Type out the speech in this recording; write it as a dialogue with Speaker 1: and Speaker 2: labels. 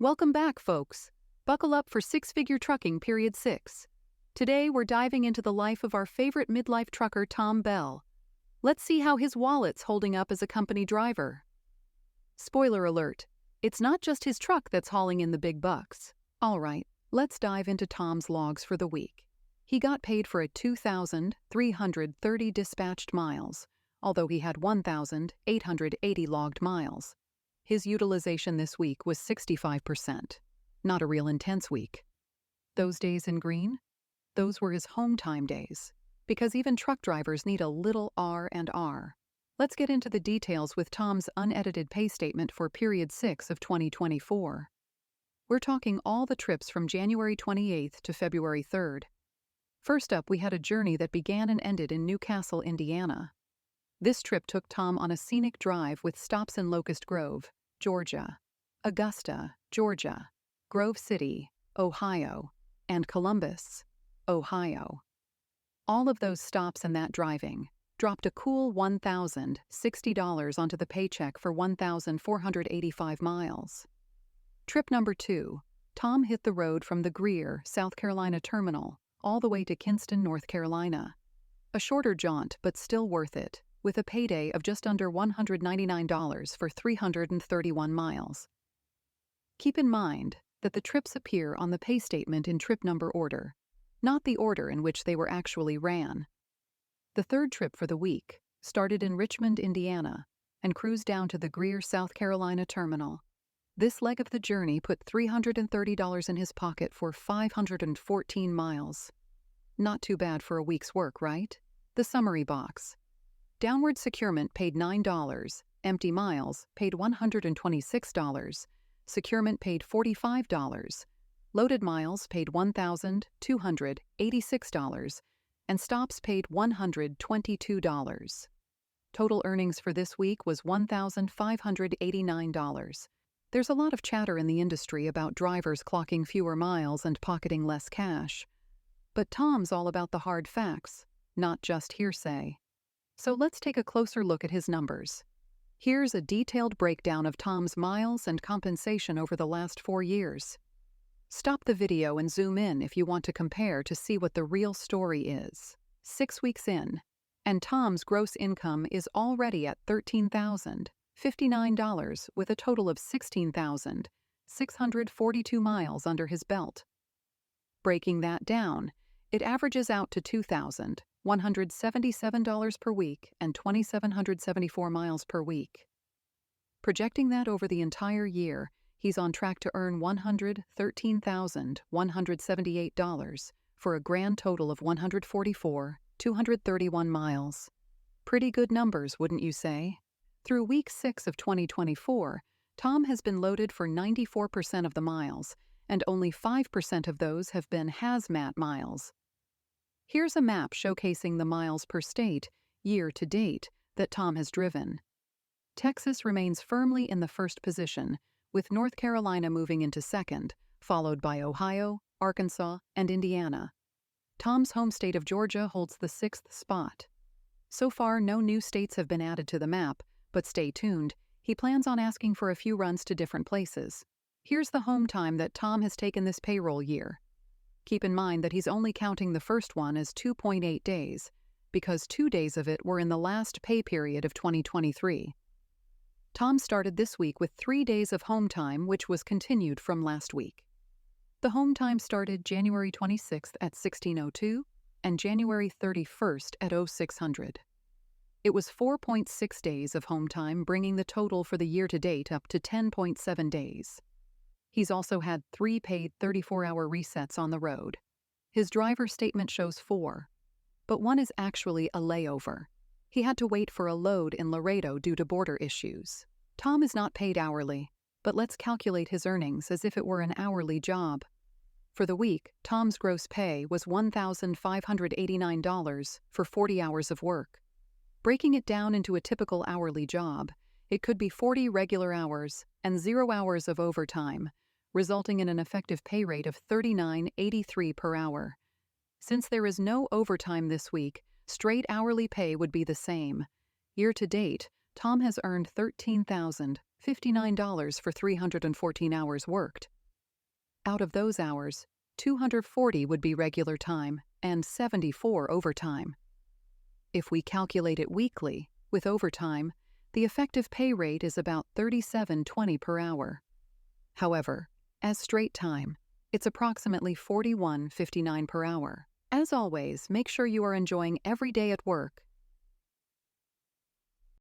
Speaker 1: Welcome back, folks. Buckle up for Six-Figure Trucking Period 6. Today, we're diving into the life of our favorite midlife trucker, Tom Bell. Let's see how his wallet's holding up as a company driver. Spoiler alert, it's not just his truck that's hauling in the big bucks. All right, let's dive into Tom's logs for the week. He got paid for 2,330 dispatched miles, although he had 1,880 logged miles. His utilization this week was 65%. Not a real intense week. Those days in green? Those were his home time days, because even truck drivers need a little R&R. Let's get into the details with Tom's unedited pay statement for period 6 of 2024. We're talking all the trips from January 28th to February 3rd. First up, we had a journey that began and ended in Newcastle, Indiana. This trip took Tom on a scenic drive with stops in Locust Grove, Georgia, Augusta, Georgia, Grove City, Ohio, and Columbus, Ohio. All of those stops and that driving dropped a cool $1,060 onto the paycheck for 1,485 miles. Trip number 2, Tom hit the road from the Greer, South Carolina terminal all the way to Kinston, North Carolina. A shorter jaunt, but still worth it, with a payday of just under $199 for 331 miles. Keep in mind that the trips appear on the pay statement in trip number order, not the order in which they were actually ran. The third trip for the week started in Richmond, Indiana, and cruised down to the Greer, South Carolina terminal. This leg of the journey put $330 in his pocket for 514 miles. Not too bad for a week's work, right? The summary box. Downward securement paid $9, empty miles paid $126, securement paid $45, loaded miles paid $1,286, and stops paid $122. Total earnings for this week was $1,589. There's a lot of chatter in the industry about drivers clocking fewer miles and pocketing less cash. But Tom's all about the hard facts, not just hearsay. So let's take a closer look at his numbers. Here's a detailed breakdown of Tom's miles and compensation over the last 4 years. Stop the video and zoom in if you want to compare to see what the real story is. 6 weeks in, and Tom's gross income is already at $13,059 with a total of 16,642 miles under his belt. Breaking that down, it averages out to $2,177 per week and 2,774 miles per week. Projecting that over the entire year, he's on track to earn $113,178 for a grand total of 144,231 miles. Pretty good numbers, wouldn't you say? Through week 6 of 2024, Tom has been loaded for 94% of the miles, and only 5% of those have been hazmat miles. Here's a map showcasing the miles per state, year to date, that Tom has driven. Texas remains firmly in the first position, with North Carolina moving into second, followed by Ohio, Arkansas, and Indiana. Tom's home state of Georgia holds the 6th spot. So far, no new states have been added to the map, but stay tuned, he plans on asking for a few runs to different places. Here's the home time that Tom has taken this payroll year. Keep in mind that he's only counting the first one as 2.8 days, because 2 days of it were in the last pay period of 2023. Tom started this week with 3 days of home time, which was continued from last week. The home time started January 26th at 16:02 and January 31st at 0600. It was 4.6 days of home time, bringing the total for the year-to-date up to 10.7 days. He's also had 3 paid 34-hour resets on the road. His driver statement shows 4, but one is actually a layover. He had to wait for a load in Laredo due to border issues. Tom is not paid hourly, but let's calculate his earnings as if it were an hourly job. For the week, Tom's gross pay was $1,589 for 40 hours of work. Breaking it down into a typical hourly job, it could be 40 regular hours and 0 hours of overtime, resulting in an effective pay rate of $39.83 per hour. Since there is no overtime this week, straight hourly pay would be the same. Year to date, Tom has earned $13,000 $59 for 314 hours worked. Out of those hours, 240 would be regular time and 74 overtime. If we calculate it weekly, with overtime, the effective pay rate is about $37.20 per hour. However, as straight time, it's approximately $41.59 per hour. As always, make sure you are enjoying every day at work